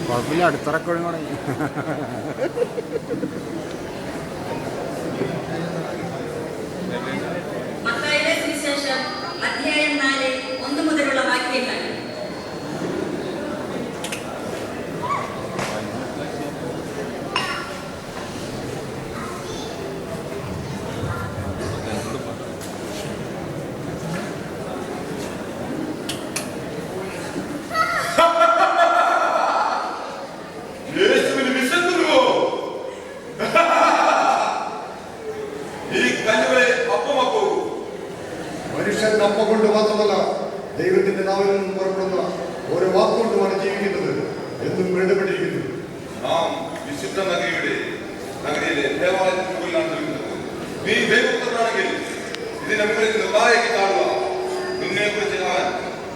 കുഴപ്പമില്ല, അടുത്തിറക്കോഴും തുടങ്ങി. മത്തായിയുടെ സുവിശേഷം അധ്യായം 4 1 മുതലുള്ള വാക്യങ്ങൾ. മനുഷ്യൻ അപ്പം കൊണ്ട് മാത്രമല്ല ദൈവത്തിന്റെ നാവിൽ നിന്നും പുറപ്പെടുന്ന ഓരോ വാക്കുകൊണ്ടുമാണ് ജീവിക്കുന്നത് എന്നും എഴുതപ്പെട്ടിരിക്കുന്നു. നാം വിശുദ്ധ നഗരിയിലെ ദേവാലയത്തിന് മുകളിലാണ് നിൽക്കുന്നത്. നീ ദൈവപുത്രനാണെങ്കിൽ ഇതിനെ മുകളിൽ നിർണായകി കാണുക. നിന്നെ കുറിച്ച്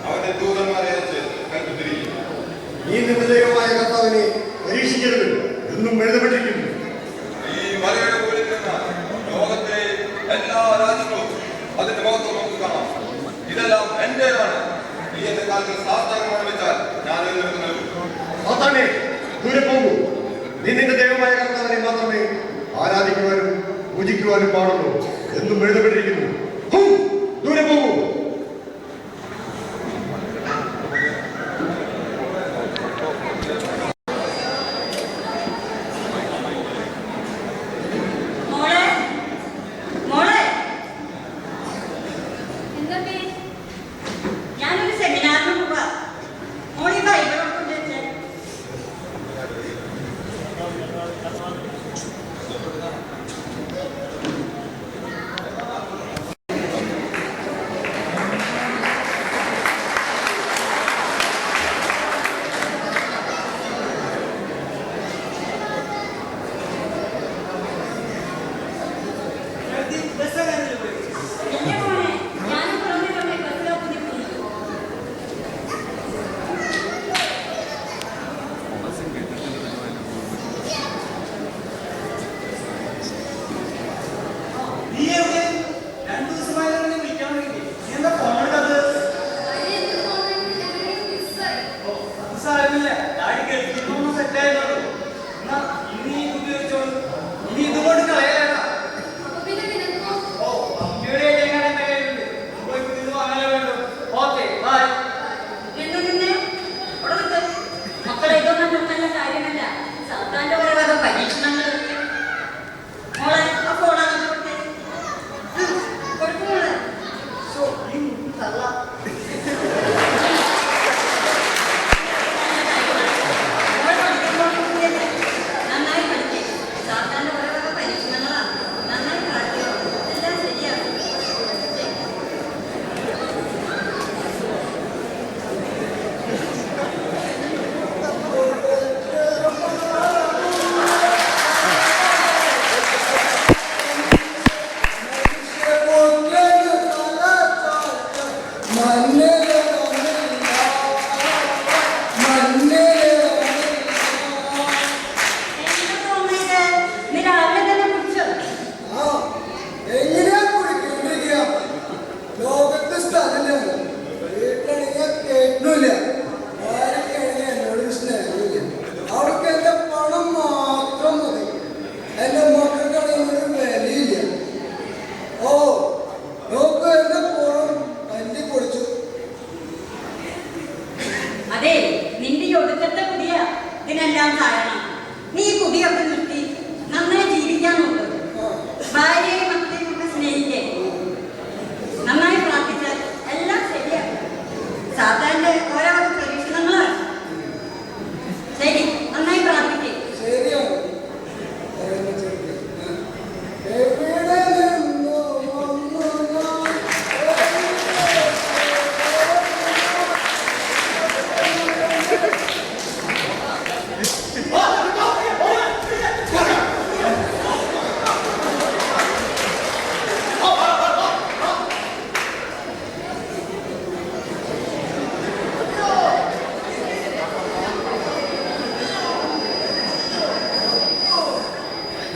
അവന്റെ ദൂതന്മാരെ അയച്ച് കൽപ്പിച്ചിരിക്കുന്നു. നീ നിന്റെ ദൈവമായ കർത്താവിനെ പരീക്ഷിക്കരുത് എന്നും എഴുതപ്പെട്ടിരിക്കുന്നു. ഈ മലയുടെ മുകളിൽ നിന്ന് ലോകത്തിലെ എല്ലാ രാജ്യങ്ങളും അതിന്റെ മഹത്വം നമുക്ക് കാണാം. ഇതെല്ലാം എന്റേതാണ്. നീ എന്റെ കാലത്തിൽ സാധാരണമാണ് വെച്ചാൽ ഞാൻ നൽകും. സാത്താനെ, ദൂരെ പോകൂ. നീ നിന്റെ ദൈവമായ കർത്താവിനെ മാത്രമേ ആരാധിക്കുവാനും പൂജിക്കുവാനും പാടുള്ളൂ എന്നും എഴുതപ്പെട്ടിരിക്കുന്നു. ദൂരെ പോകൂ.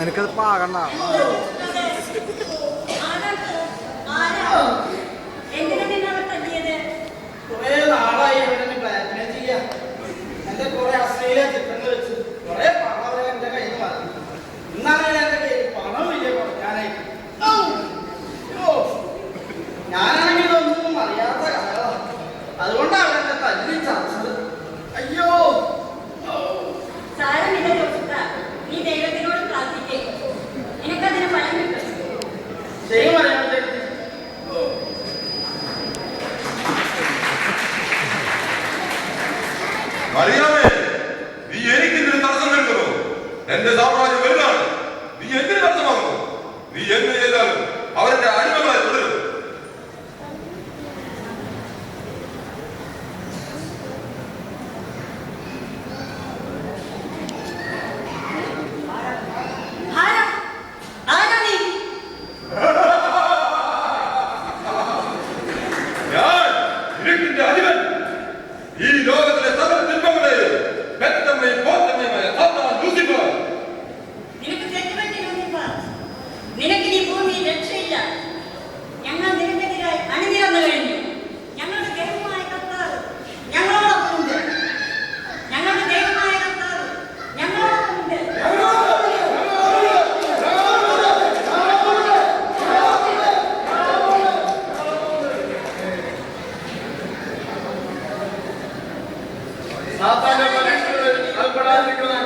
എനിക്കത് പാകണ്ട. കുറെ നാളായി ഇവിടെ പ്രാർത്ഥന ചെയ്യാം. എന്റെ കുറെ അശ്ലീല ചിത്രം എന്റെ സാമ്രാജ്യം വലുതാണ്. നീ എന്തിനു തടസ്സമാകുന്നു? നീ എന്ത് ചെയ്താലും അവരുടെ അടിമകളെ തുടരും. ഞാൻ ഇരുട്ടിന്റെ അധിപൻ. ഈ ലോകത്തിലെ സകല ശില്പങ്ങളെയും പെറ്റമ്മയും പോറ്റമ്മയുമായ സാത്താൻ ലൂസിഫർ. നിനക്ക് തെറ്റുപറ്റി ലൂസിഫർ. നിനക്ക് ഈ ഭൂമിയിൽ രക്ഷയില്ല. ഞങ്ങൾ നിനക്കെതിരായി അണിനിരന്നു കഴിഞ്ഞു. ഞങ്ങളുടെ ദൈവമായ കർത്താവ് ഞങ്ങളോടൊപ്പമുണ്ട്. ഞങ്ങളുടെ ദൈവമായ കർത്താവ് ഞങ്ങളോടൊപ്പമുണ്ട്. സാത്താന്റെ പരീക്ഷകളിൽ അകപ്പെടാതിരിക്കുവാൻ